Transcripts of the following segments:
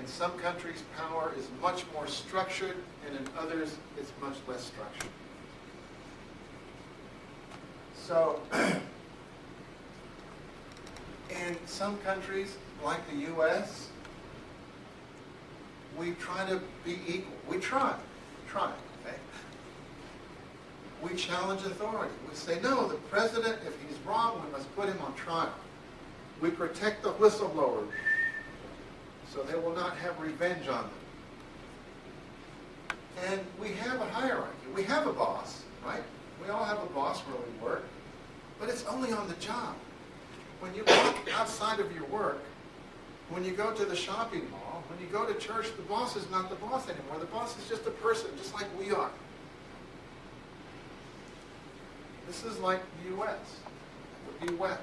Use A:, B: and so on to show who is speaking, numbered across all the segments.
A: In some countries, power is much more structured, and in others, it's much less structured. So, in some countries, like the U.S., we try to be equal. We try, okay? We challenge authority. We say, no, the president, if he's wrong, we must put him on trial. We protect the whistleblowers so they will not have revenge on them. And we have a hierarchy. We have a boss, right? We all have a boss where we work, but it's only on the job. When you walk outside of your work, when you go to the shopping mall, when you go to church, the boss is not the boss anymore. The boss is just a person, just like we are. This is like the U.S. It would be West.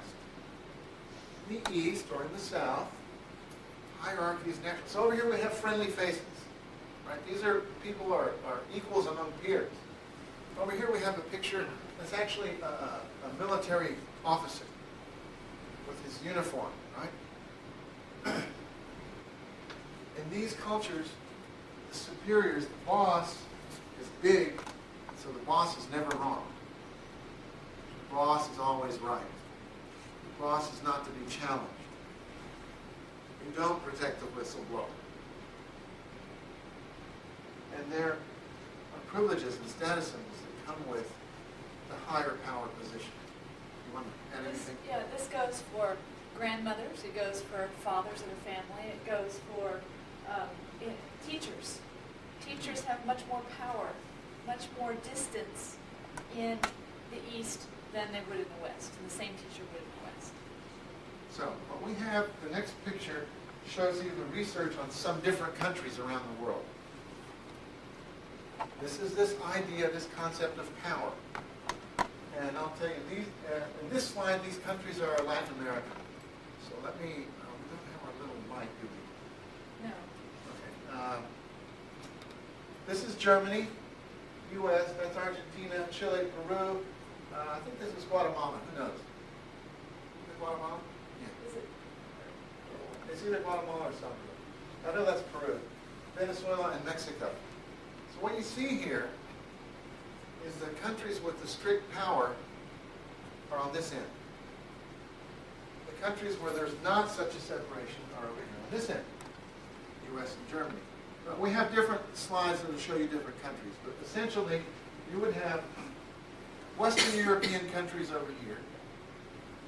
A: In the East, or in the South, hierarchy is natural. So over here we have friendly faces. Right? These are people are equals among peers. Over here we have a picture that's actually a military officer with his uniform, right? In these cultures, the superiors, the boss is big, so the boss is never wrong. The boss is always right. The boss is not to be challenged. You don't protect the whistleblower. And there are privileges and status symbols that come with the higher power position. You want to add anything?
B: Yeah, this goes for grandmothers. It goes for fathers of the family. It goes for teachers. Teachers have much more power, much more distance in the East than they would in the West, and the same teacher would in the West.
A: So what we have, the next picture shows you the research on some different countries around the world. This is this idea, this concept of power. And I'll tell you, in this slide, these countries are Latin American. So let me, we don't have our little mic, do we?
B: No.
A: Okay. This is Germany, U.S., that's Argentina, Chile, Peru. I think this is Guatemala, who knows? Is it Guatemala? Yeah.
B: Is it?
A: It's either Guatemala or something. I know that's Peru. Venezuela and Mexico. So what you see here is the countries with the strict power are on this end. The countries where there's not such a separation are over here on this end, U.S. and Germany. But we have different slides that will show you different countries. But essentially, you would have Western European countries over here,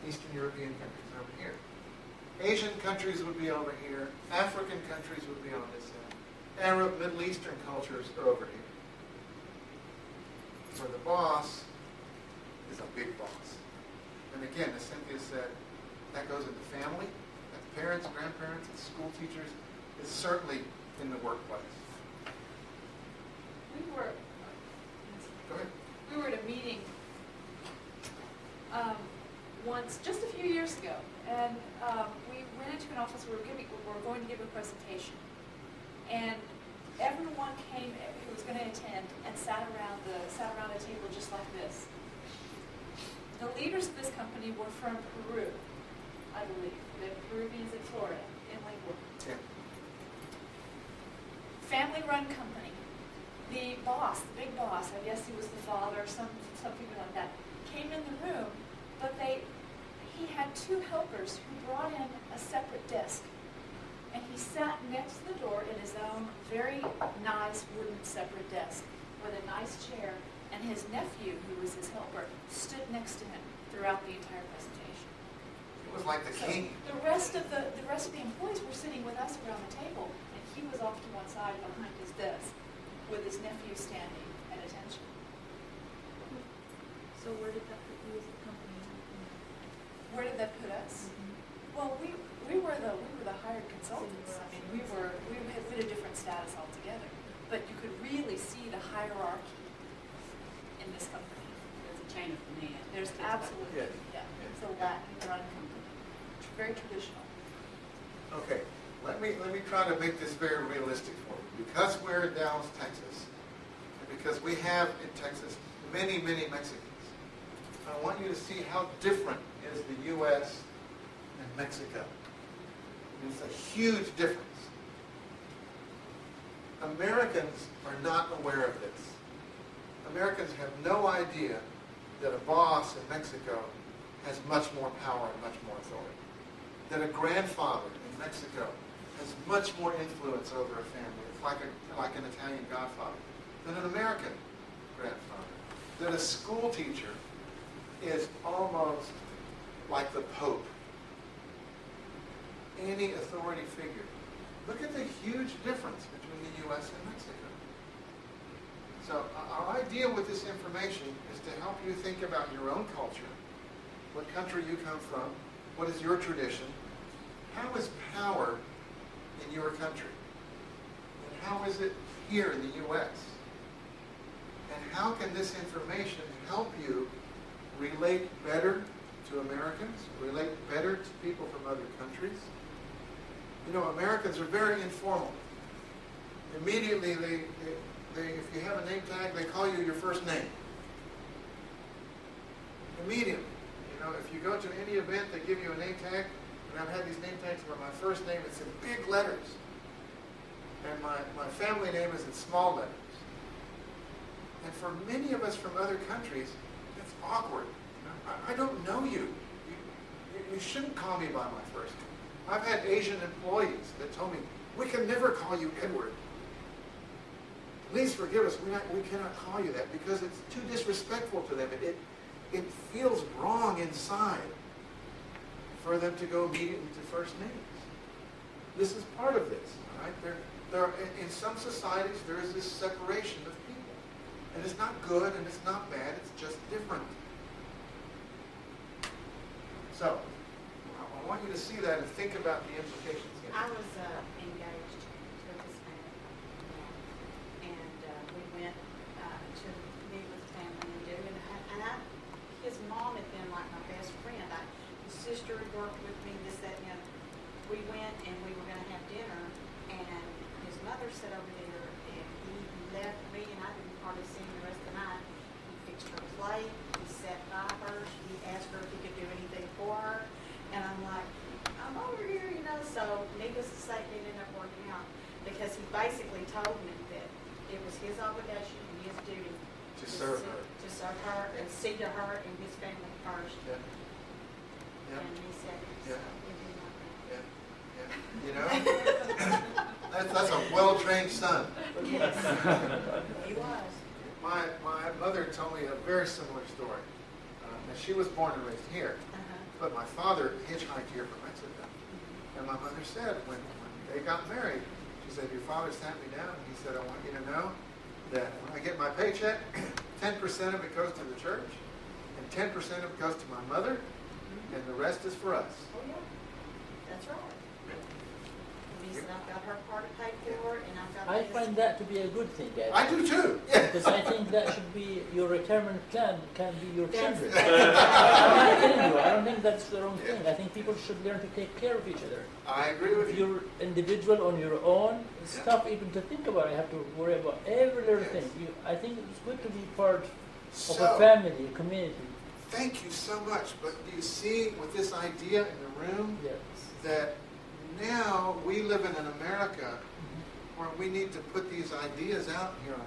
A: Eastern European countries over here. Asian countries would be over here. African countries would be on this end. Arab, Middle Eastern cultures are over here. Where the boss is a big boss. And again, as Cynthia said, that goes into family, that's parents, grandparents, it's school teachers, it's certainly in the workplace. Go ahead.
B: We were at a meeting once, just a few years ago, and we went into an office. We were going to give a presentation, and everyone came who was going to attend and sat around a table just like this. The leaders of this company were from Peru, I believe. They're Peruvians in Florida, in Lakewood.
A: Yeah.
B: Family-run company. The boss, the big boss, I guess he was the father, something like that, came in the room, but he had two helpers who brought in a separate desk. And he sat next to the door in his own very nice wooden separate desk with a nice chair, and his nephew, who was his helper, stood next to him throughout the entire presentation.
A: It was like the king.
B: The rest of the employees were sitting with us around the table, and he was off to one side behind his desk with his nephew standing at attention.
C: So where did that put you as a company?
B: Where did that put us? Well, we were the hired consultants. I mean, we had a different status altogether. But you could really see the hierarchy in this company.
C: There's a chain of command.
B: There's absolutely,
A: Yeah.
B: It's a Latin-run company. Very traditional.
A: Okay, let me try to make this very realistic for you. Because we're in Dallas, Texas, and because we have in Texas many, many Mexicans, I want you to see how different is the U.S. and Mexico. It's a huge difference. Americans are not aware of this. Americans have no idea that a boss in Mexico has much more power and much more authority. That a grandfather in Mexico has much more influence over a family. It's like an Italian godfather than an American grandfather. That a school teacher is almost like the Pope. Any authority figure. Look at the huge difference between the U.S. and Mexico. So our idea with this information is to help you think about your own culture, what country you come from, what is your tradition, how is power in your country, and how is it here in the U.S., and how can this information help you relate better to Americans, relate better to people from other countries. You know, Americans are very informal. Immediately, if you have a name tag, they call you your first name. Immediately. You know, if you go to any event, they give you a name tag, and I've had these name tags where my first name is in big letters, and my family name is in small letters. And for many of us from other countries, that's awkward. You know, I don't know you. You shouldn't call me by my first name. I've had Asian employees that told me, we can never call you Edward. Please forgive us, we cannot call you that because it's too disrespectful to them. It feels wrong inside for them to go immediately to first names. This is part of this, all right? In some societies, there is this separation of people. And it's not good and it's not bad, it's just different. So, I want you to see that and think about the implications here.
C: I was engaged to this man, and we went to meet with family and do, his mom had been like my best friend. His sister had worked with me, this, that, and the other. We went and we were going to have dinner, and his mother sat over there, and he left me, and I didn't hardly see him the rest of the night. He fixed her plate, he sat by her, he asked her if he could do anything for her. And I'm like, I'm over here, you know. So needless to say, it ended up working out because he basically told me that it was his obligation and his duty
A: To serve her.
C: to serve her and see to her and his family first.
A: Yeah. Yeah.
C: And he said,
A: Yeah.
C: so it did not work.
A: Yeah. You know? That's a well-trained son.
C: Yes, he was.
A: My mother told me a very similar story. And she was born and raised here. But my father hitchhiked here from Mexico. And my mother said, when they got married, she said, your father sat me down and he said, I want you to know that when I get my paycheck, 10% of it goes to the church, and 10% of it goes to my mother, and the rest is for us.
C: Oh, yeah. That's right. And he said, I've got her part paid for, and I've got
D: I
C: this.
D: find that to be a good thing, actually.
A: I do too. Yeah.
D: Because I think that should be your retirement plan, can be your
C: That's-
D: children. I'm telling you, I don't think that's the wrong thing. I think people should learn to take care of each other.
A: I agree with
D: If
A: you.
D: you're individual on your own, it's
A: Yeah.
D: tough even to think about. I have to worry about every little
A: Yes.
D: thing. I think it's good to be part of a
A: So,
D: family, a community.
A: thank you so much. But do you see with this idea in the room
D: Yes.
A: that now we live in an America where we need to put these ideas out here on